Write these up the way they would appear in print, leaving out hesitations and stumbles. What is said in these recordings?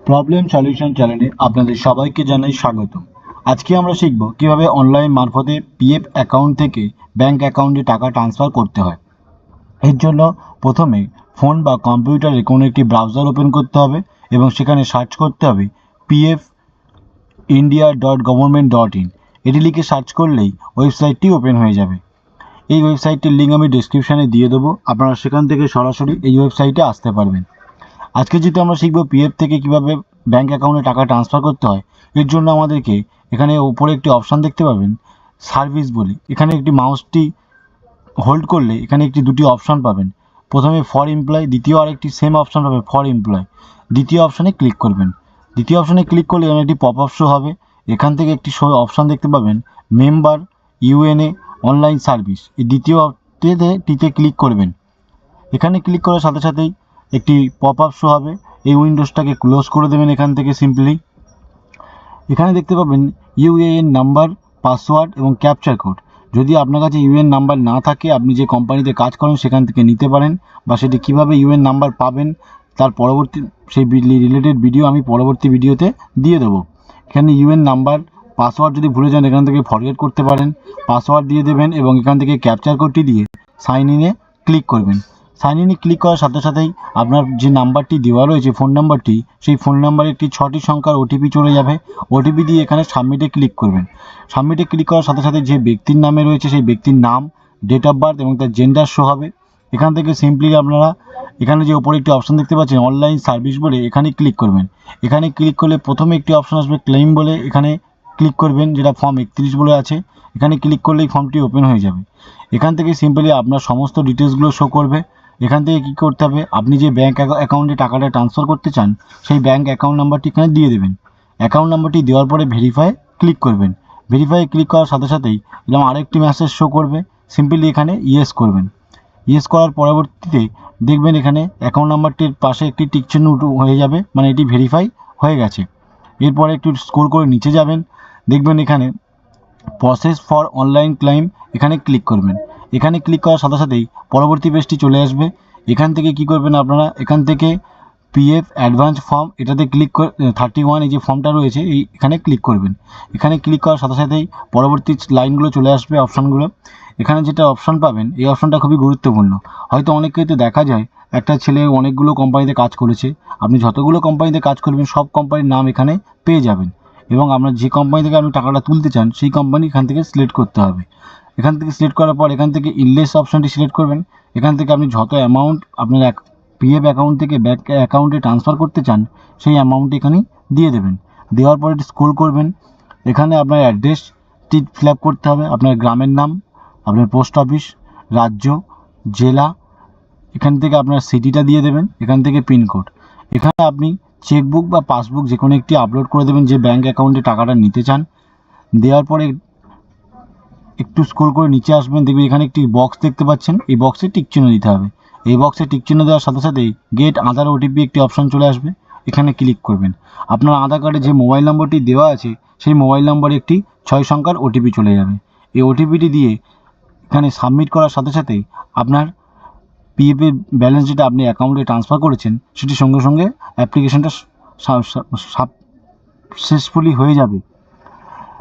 Problem solution চ্যানেলে আপনাদের সবাইকে জানাই স্বাগতম। আজকে আমরা শিখব কিভাবে অনলাইন মারফতে পিএফ অ্যাকাউন্ট থেকে ব্যাংক অ্যাকাউন্টে টাকা ট্রান্সফার করতে হয়। এর জন্য প্রথমে ফোন বা কম্পিউটারে কোনো একটি ব্রাউজার ওপেন করতে হবে এবং সেখানে সার্চ করতে হবে pfindia.government.in। এটি লিখে সার্চ করলেই ওয়েবসাইটটি ওপেন হয়ে যাবে। এই ওয়েবসাইটটির লিঙ্ক আমি ডিসক্রিপশানে দিয়ে দেবো, আপনারা সেখান থেকে সরাসরি এই ওয়েবসাইটে আসতে পারবেন। আজকে যেহেতু আমরা শিখব পিএফ থেকে কিভাবে ব্যাংক অ্যাকাউন্টে টাকা ট্রান্সফার করতে হয়, এর জন্য আমাদেরকে এখানে উপরে একটি অপশান দেখতে পাবেন সার্ভিস বলে। এখানে একটি মাউসটি হোল্ড করলে এখানে দুটি অপশান পাবেন। প্রথমে ফর এমপ্লয়, দ্বিতীয় আরেকটি সেম অপশান পাবে ফর এমপ্লয়। দ্বিতীয় অপশানে ক্লিক করবেন। দ্বিতীয় অপশানে ক্লিক করলে এখানে একটি পপ আপ শো হবে। এখান থেকে একটি অপশান দেখতে পাবেন মেম্বার ইউএনএ অনলাইন সার্ভিস। এই দ্বিতীয়টিতে ক্লিক করবেন। এখানে ক্লিক করার সাথে সাথেই একটি পপ আপ শো হবে। এই উইন্ডোজটাকে ক্লোজ করে দেবেন এখান থেকে সিম্পলি। এখানে দেখতে পাবেন ইউএএন নাম্বার, পাসওয়ার্ড এবং ক্যাপচার কোড। যদি আপনার কাছে ইউএন নাম্বার না থাকে, আপনি যে কোম্পানিতে কাজ করেন সেখান থেকে নিতে পারেন, বা সেটি কীভাবে ইউএন নাম্বার পাবেন তার পরবর্তী সেই রিলেটেড ভিডিও আমি পরবর্তী ভিডিওতে দিয়ে দেবো। এখানে ইউএন নাম্বার, পাসওয়ার্ড যদি ভুলে যান এখান থেকে ফরগেট করতে পারেন, পাসওয়ার্ড দিয়ে দেবেন এবং এখান থেকে ক্যাপচার কোডটি দিয়ে সাইন ইনে ক্লিক করবেন। সাইন ইনে ক্লিক করার সাথে সাথেই আপনার যে নাম্বারটি দেওয়া রয়েছে ফোন নাম্বারটি, সেই ফোন নাম্বারে একটি 6টি সংখ্যার ওটিপি চলে যাবে। ওটিপি দিয়ে এখানে সাবমিটে ক্লিক করবেন। সাবমিটে ক্লিক করার সাথে সাথে যে ব্যক্তির নামে রয়েছে সেই ব্যক্তির নাম, ডেট অফ বার্থ এবং তার জেন্ডার শো হবে। এখান থেকে সিম্পলি আপনারা এখানে যে ওপরে একটি অপশান দেখতে পাচ্ছেন অনলাইন সার্ভিস বলে, এখানে ক্লিক করবেন। এখানে ক্লিক করলে প্রথমে একটি অপশান আসবে ক্লেম বলে, এখানে ক্লিক করবেন, যেটা ফর্ম 31 বলে আছে। এখানে ক্লিক করলেই ফর্মটি ওপেন হয়ে যাবে। এখান থেকে সিম্পলি আপনার সমস্ত ডিটেলসগুলো শো করবে। এখান থেকে কী করতে হবে, আপনি যে ব্যাঙ্ক অ্যাকাউন্টে টাকাটা ট্রান্সফার করতে চান সেই ব্যাঙ্ক অ্যাকাউন্ট নাম্বারটি এখানে দিয়ে দেবেন। অ্যাকাউন্ট নাম্বারটি দেওয়ার পরে ভেরিফাই ক্লিক করবেন। ভেরিফাই ক্লিক করার সাথে সাথেই এরকম আরেকটি মেসেজ শো করবে। সিম্পলি এখানে ইয়েস করবেন। ইয়েস করার পরবর্তীতে দেখবেন এখানে অ্যাকাউন্ট নাম্বারটির পাশে একটি টিক চিহ্ন হয়ে যাবে, মানে এটি ভেরিফাই হয়ে গেছে। এরপরে একটু স্ক্রল করে নিচে যাবেন, দেখবেন এখানে প্রসেস ফর অনলাইন ক্লেম, এখানে ক্লিক করবেন। এখানে ক্লিক করার সাথে সাথেই পরবর্তী পেজটি চলে আসবে। এখান থেকে কি করবেন আপনারা, এখান থেকে পিএফ অ্যাডভান্স ফর্ম এটাতে ক্লিক করে 31 এই যে ফর্মটা রয়েছে এখানে ক্লিক করবেন। এখানে ক্লিক করার সাথে সাথেই পরবর্তী লাইনগুলো চলে আসবে, অপশানগুলো। এখানে যেটা অপশান পাবেন এই অপশানটা খুবই গুরুত্বপূর্ণ। হয়তো অনেককেই দেখা যায় একটা ছেলে অনেকগুলো কোম্পানিতে কাজ করেছে, আপনি যতগুলো কোম্পানিতে কাজ করবেন সব কোম্পানির নাম এখানে পেয়ে যাবেন এবং আপনার যে কোম্পানি থেকে আপনি টাকাটা তুলতে চান সেই কোম্পানি এখান থেকে সিলেক্ট করতে হবে। এখান থেকে সিলেক্ট করার পর এখান থেকে ইনলেস অপশানটি সিলেক্ট করবেন। এখান থেকে আপনি যত অ্যামাউন্ট আপনার পিএফ অ্যাকাউন্ট থেকে ব্যাঙ্ক অ্যাকাউন্টে ট্রান্সফার করতে চান সেই অ্যামাউন্ট এখানে দিয়ে দেবেন। দেওয়ার পরে স্ক্রল করবেন। এখানে আপনার অ্যাড্রেসটি ফিল আপ করতে হবে, আপনার গ্রামের নাম, আপনার পোস্ট অফিস, রাজ্য, জেলা, এখান থেকে আপনার সিটিটা দিয়ে দেবেন, এখান থেকে পিনকোড। এখানে আপনি চেকবুক বা পাসবুক যে কোনো একটি আপলোড করে দেবেন যে ব্যাঙ্ক অ্যাকাউন্টে টাকাটা নিতে চান। দেওয়ার পরে একটু স্ক্রল করে নিচে আসবেন, দেখবেন এখানে একটি বক্স দেখতে পাচ্ছেন, এই বক্সে টিক চিহ্ন দিতে হবে। এই বক্সে টিক চিহ্ন দেওয়ার সাথে সাথেই গেট আধার ওটিপি একটি অপশান চলে আসবে, এখানে ক্লিক করবেন। আপনার আধার কার্ডে যে মোবাইল নম্বরটি দেওয়া আছে সেই মোবাইল নম্বরে একটি 6 সংখ্যার ওটিপি চলে যাবে। এই ওটিপিটি দিয়ে এখানে সাবমিট করার সাথে সাথেই আপনার পিএফের ব্যালেন্স যেটা আপনি অ্যাকাউন্টে ট্রান্সফার করেছেন সেটি সঙ্গে সঙ্গে অ্যাপ্লিকেশনটা সাকসেসফুলি হয়ে যাবে।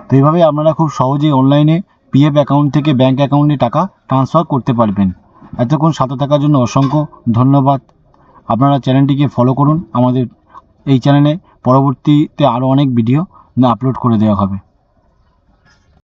তো এইভাবে আপনারা খুব সহজেই অনলাইনে পিএফ অ্যাকাউন্ট থেকে ব্যাঙ্ক অ্যাকাউন্টে টাকা ট্রান্সফার করতে পারবেন। এতক্ষণ সাথে থাকার জন্য অসংখ্য ধন্যবাদ। আপনারা চ্যানেলটিকে ফলো করুন। আমাদের এই চ্যানেলে পরবর্তীতে আরও অনেক ভিডিও আপলোড করে দেওয়া হবে।